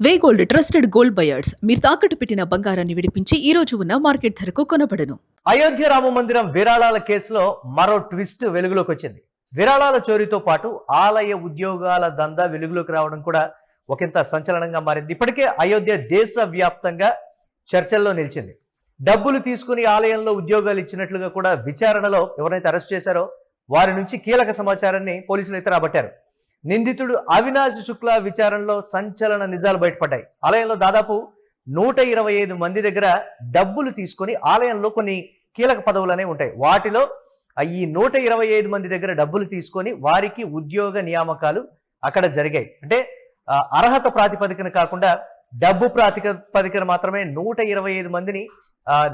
వే gold trusted gold buyers మీరు తాకట్టు పెట్టిన బంగారాన్ని విడిపించి ఈ రోజు ఉన్న మార్కెట్ ధరకు కొనబడను. అయోధ్య రామ మందిరం విరాళాల కేసులో మరో ట్విస్ట్ వెలుగులోకి వచ్చింది. విరాళాల చోరీతో పాటు ఆలయ ఉద్యోగాల దందా వెలుగులోకి రావడం కూడా ఒకంత సంచలనంగా మారింది. ఇప్పటికే అయోధ్య దేశవ్యాప్తంగా చర్చల్లో నిలిచింది. డబ్బులు తీసుకుని ఆలయంలో ఉద్యోగాలు ఇచ్చినట్లుగా కూడా విచారణలో ఎవరైతే అరెస్ట్ చేశారో వారి నుంచి కీలక సమాచారాన్ని పోలీసులు అయితే రాబట్టారు. నిందితుడు అవినాష్ శుక్లా విచారణలో సంచలన నిజాలు బయటపడ్డాయి. ఆలయంలో దాదాపు 125 మంది దగ్గర డబ్బులు తీసుకొని ఆలయంలో కొన్ని కీలక పదవులనే ఉంటాయి. వాటిలో ఈ 125 మంది దగ్గర డబ్బులు తీసుకొని వారికి ఉద్యోగ నియామకాలు అక్కడ జరిగాయి. అంటే అర్హత ప్రాతిపదికన కాకుండా డబ్బు ప్రాతిపదికన మాత్రమే 125 మందిని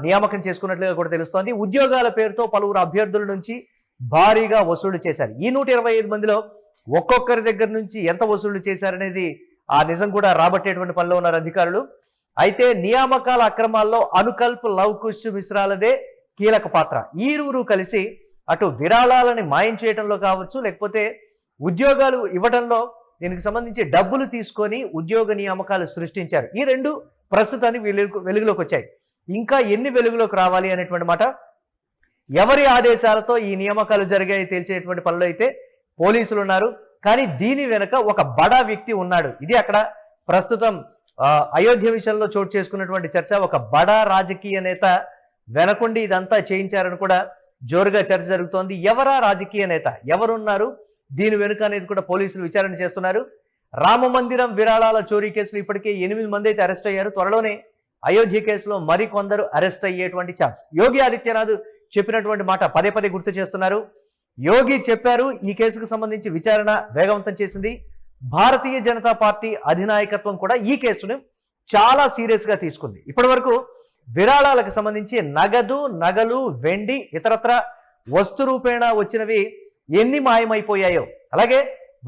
నియామకం చేసుకున్నట్లుగా కూడా తెలుస్తోంది. ఉద్యోగాల పేరుతో పలువురు అభ్యర్థుల నుంచి భారీగా వసూలు చేశారు. ఈ 125 మందిలో ఒక్కొక్కరి దగ్గర నుంచి ఎంత వసూళ్లు చేశారనేది ఆ నిజం కూడా రాబట్టేటువంటి పనిలో ఉన్నారు అధికారులు. అయితే నియామకాల అక్రమాల్లో అనుకల్ప్ లవకుశ్ మిశ్రాలదే కీలక పాత్ర. ఈ ఇరువురు కలిసి అటు విరాళాలని మాయం చేయడంలో కావచ్చు, లేకపోతే ఉద్యోగాలు ఇవ్వడంలో దీనికి సంబంధించి డబ్బులు తీసుకొని ఉద్యోగ నియామకాలు సృష్టించారు. ఈ రెండు ప్రస్తుతానికి వెలుగులోకి వచ్చాయి. ఇంకా ఎన్ని వెలుగులోకి రావాలి అనేటువంటి మాట, ఎవరి ఆదేశాలతో ఈ నియామకాలు జరిగాయి తేల్చేటువంటి పనులు అయితే పోలీసులు ఉన్నారు. కానీ దీని వెనుక ఒక బడా వ్యక్తి ఉన్నాడు. ఇది అక్కడ ప్రస్తుతం అయోధ్య విషయంలో చోటు చేసుకున్నటువంటి చర్చ. ఒక బడా రాజకీయ నేత వెనకుండి ఇదంతా చేయించారని కూడా జోరుగా చర్చ జరుగుతోంది. ఎవరా రాజకీయ నేత, ఎవరున్నారు దీని వెనుక అనేది కూడా పోలీసులు విచారణ చేస్తున్నారు. రామ మందిరం విరాళాల చోరీ కేసులో ఇప్పటికే 8 మంది అయితే అరెస్ట్ అయ్యారు. త్వరలోనే అయోధ్య కేసులో మరికొందరు అరెస్ట్ అయ్యేటువంటి ఛాన్స్. యోగి ఆదిత్యనాథ్ చెప్పినటువంటి మాట పదే పదే గుర్తు చేస్తున్నారు. యోగి చెప్పారు, ఈ కేసుకు సంబంధించి విచారణ వేగవంతం చేసింది. భారతీయ జనతా పార్టీ అధినాయకత్వం కూడా ఈ కేసును చాలా సీరియస్ గా తీసుకుంది. ఇప్పటి వరకు విరాళాలకు సంబంధించి నగదు, నగలు, వెండి, ఇతరత్ర వస్తు రూపేణా వచ్చినవి ఎన్ని మాయమైపోయాయో, అలాగే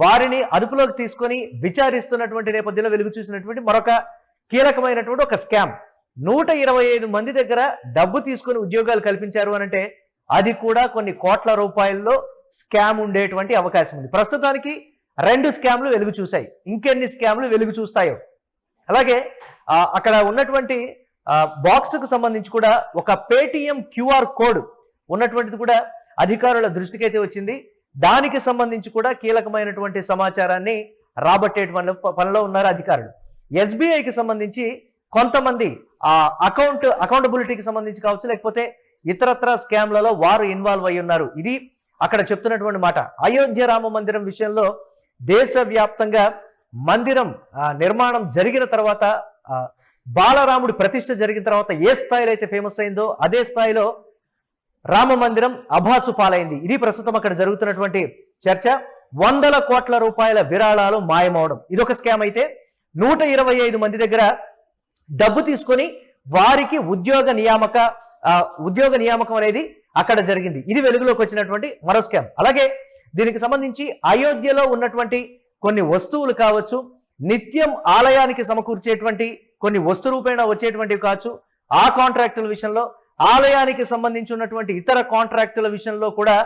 వారిని అదుపులోకి తీసుకొని విచారిస్తున్నటువంటి నేపథ్యంలో వెలుగు చూసినటువంటి మరొక కీలకమైనటువంటి ఒక స్కామ్. 125 మంది దగ్గర డబ్బు తీసుకొని ఉద్యోగాలు కల్పించారు అనంటే అది కూడా కొన్ని కోట్ల రూపాయల్లో స్కామ్ ఉండేటువంటి అవకాశం ఉంది. ప్రస్తుతానికి 2 స్కామ్లు వెలుగు చూశాయి. ఇంకెన్ని స్కామ్లు వెలుగు చూస్తాయో. అలాగే అక్కడ ఉన్నటువంటి బాక్స్కు సంబంధించి కూడా ఒక పేటిఎం క్యూఆర్ కోడ్ ఉన్నటువంటిది కూడా అధికారుల దృష్టికి అయితే వచ్చింది. దానికి సంబంధించి కూడా కీలకమైనటువంటి సమాచారాన్ని రాబట్టేటువంటి పనిలో ఉన్నారు అధికారులు. ఎస్బీఐకి సంబంధించి కొంతమంది అకౌంటబిలిటీకి సంబంధించి కావచ్చు, లేకపోతే ఇతరత్ర స్కామ్లలో వారు ఇన్వాల్వ్ అయి ఉన్నారు. ఇది అక్కడ చెప్తున్నటువంటి మాట. అయోధ్య రామ మందిరం విషయంలో దేశవ్యాప్తంగా మందిరం నిర్మాణం జరిగిన తర్వాత, బాలరాముడి ప్రతిష్ఠ జరిగిన తర్వాత ఏ స్థాయిలో అయితే ఫేమస్ అయిందో అదే స్థాయిలో రామ మందిరం అభాసు పాలైంది. ఇది ప్రస్తుతం అక్కడ జరుగుతున్నటువంటి చర్చ. 100 కోట్ల రూపాయల విరాళాలు మాయమవడం ఇదొక స్కామ్ అయితే, 125 మంది దగ్గర డబ్బు తీసుకొని వారికి ఉద్యోగ నియామకం అనేది అక్కడ జరిగింది. ఇది వెలుగులోకి వచ్చినటువంటి మరో స్కామ్. అలాగే దీనికి సంబంధించి అయోధ్యలో ఉన్నటువంటి కొన్ని వస్తువులు కావచ్చు, నిత్యం ఆలయానికి సమకూర్చేటువంటి కొన్ని వస్తు రూపేణ వచ్చేటువంటివి కావచ్చు, ఆ కాంట్రాక్టుల విషయంలో, ఆలయానికి సంబంధించి ఉన్నటువంటి ఇతర కాంట్రాక్టుల విషయంలో కూడా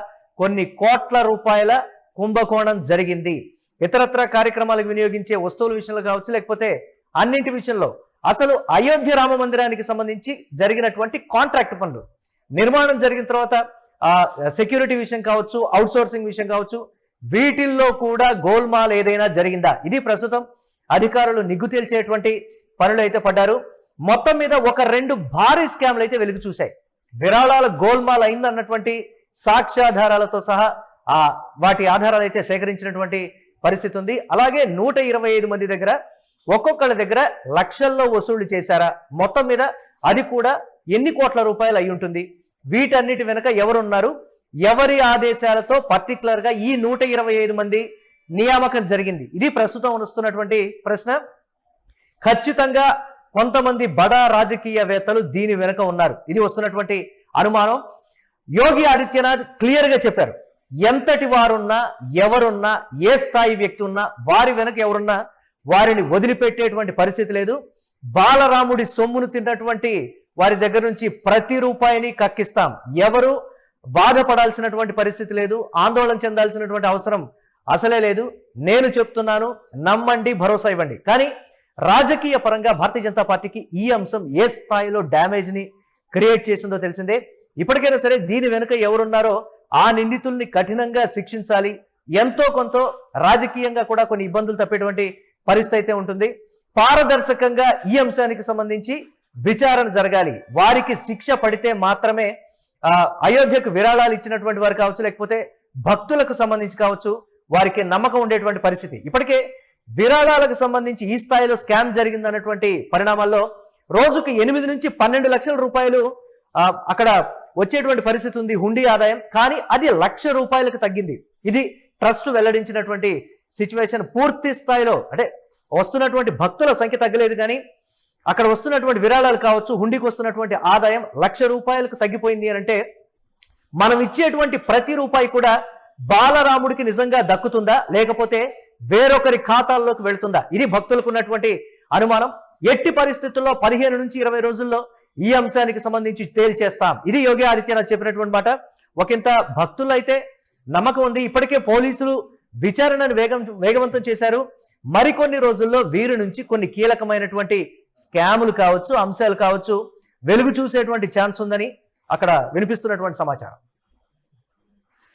కొన్ని కోట్ల రూపాయల కుంభకోణం జరిగింది. ఇతరత్ర కార్యక్రమాలకు వినియోగించే వస్తువుల విషయంలో కావచ్చు, లేకపోతే అన్నింటి విషయంలో అసలు అయోధ్య రామ మందిరానికి సంబంధించి జరిగినటువంటి కాంట్రాక్ట్ పనులు, నిర్మాణం జరిగిన తర్వాత సెక్యూరిటీ విషయం కావచ్చు, అవుట్ సోర్సింగ్ విషయం కావచ్చు, వీటిల్లో కూడా గోల్మాల్ ఏదైనా జరిగిందా, ఇది ప్రస్తుతం అధికారులు నిగ్గు తేల్చేటువంటి పనులు అయితే పడ్డారు. మొత్తం మీద ఒక 2 భారీ స్కామ్లు అయితే వెలుగు చూశాయి. విరాళాల గోల్మాల్ అయిందన్నటువంటి సాక్ష్యాధారాలతో సహా వాటి ఆధారాలు అయితే సేకరించినటువంటి పరిస్థితి ఉంది. అలాగే 125 మంది దగ్గర ఒక్కొక్కళ్ళ దగ్గర లక్షల్లో వసూళ్లు చేశారా, మొత్తం మీద అది కూడా ఎన్ని కోట్ల రూపాయలు అయి ఉంటుంది, వీటన్నిటి వెనుక ఎవరున్నారు, ఎవరి ఆదేశాలతో పర్టికులర్ గా ఈ 125 మంది నియామకం జరిగింది, ఇది ప్రస్తుతం వస్తున్నటువంటి ప్రశ్న. ఖచ్చితంగా కొంతమంది బడా రాజకీయవేత్తలు దీని వెనుక ఉన్నారు, ఇది వస్తున్నటువంటి అనుమానం. యోగి ఆదిత్యనాథ్ క్లియర్ గా చెప్పారు, ఎంతటి వారున్నా, ఎవరున్నా, ఏ స్థాయి వ్యక్తి ఉన్నా, వారి వెనుక ఎవరున్నా వారిని వదిలిపెట్టేటువంటి పరిస్థితి లేదు. బాలరాముడి సొమ్మును తిన్నటువంటి వారి దగ్గర నుంచి ప్రతి రూపాయిని కక్కిస్తాం. ఎవరు బాధపడాల్సినటువంటి పరిస్థితి లేదు, ఆందోళన చెందాల్సినటువంటి అవసరం అసలే లేదు. నేను చెప్తున్నాను, నమ్మండి, భరోసా ఇవ్వండి. కానీ రాజకీయ పరంగా భారతీయ జనతా పార్టీకి ఈ అంశం ఏ స్థాయిలో డ్యామేజ్ ని క్రియేట్ చేసిందో తెలిసిందే. ఇప్పటికైనా సరే దీని వెనుక ఎవరున్నారో ఆ నిందితుల్ని కఠినంగా శిక్షించాలి. ఎంతో కొంత రాజకీయంగా కూడా కొన్ని ఇబ్బందులు తప్పేటువంటి పరిస్థితి అయితే ఉంటుంది. పారదర్శకంగా ఈ అంశానికి సంబంధించి విచారణ జరగాలి. వారికి శిక్ష పడితే మాత్రమే అయోధ్యకు విరాళాలు ఇచ్చినటువంటి వారు కావచ్చు, లేకపోతే భక్తులకు సంబంధించి కావచ్చు, వారికి నమ్మకం ఉండేటువంటి పరిస్థితి. ఇప్పటికే విరాళాలకు సంబంధించి ఈ స్థాయిలో స్కామ్ జరిగిందన్నటువంటి పరిణామాల్లో రోజుకు 8 నుంచి 12 లక్షల రూపాయలు అక్కడ వచ్చేటువంటి పరిస్థితి ఉంది హుండీ ఆదాయం. కానీ అది ₹1,00,000 తగ్గింది. ఇది ట్రస్ట్ వెల్లడించినటువంటి సిచ్యువేషన్. పూర్తి స్థాయిలో అంటే వస్తున్నటువంటి భక్తుల సంఖ్య తగ్గలేదు, కానీ అక్కడ వస్తున్నటువంటి విరాళాలు కావచ్చు, హుండీకి వస్తున్నటువంటి ఆదాయం ₹1,00,000 తగ్గిపోయింది అని అంటే మనం ఇచ్చేటువంటి ప్రతి రూపాయి కూడా బాలరాముడికి నిజంగా దక్కుతుందా, లేకపోతే వేరొకరి ఖాతాల్లోకి వెళ్తుందా? ఇది భక్తులకు ఉన్నటువంటి అనుమానం. ఎట్టి పరిస్థితుల్లో 15 నుంచి 20 రోజుల్లో ఈ అంశానికి సంబంధించి తేల్చేస్తాం. ఇది యోగి ఆదిత్యనాథ్ చెప్పినటువంటి మాట. ఒకంత భక్తులు అయితే నమ్మకం ఉంది. ఇప్పటికే పోలీసులు విచారణను వేగవంతం చేశారు. మరికొన్ని రోజుల్లో వీరి నుంచి కొన్ని కీలకమైనటువంటి స్కాములు కావచ్చు, అంశాలు కావచ్చు వెలుగు చూసేటువంటి ఛాన్స్ ఉందని అక్కడ వినిపిస్తున్నటువంటి సమాచారం.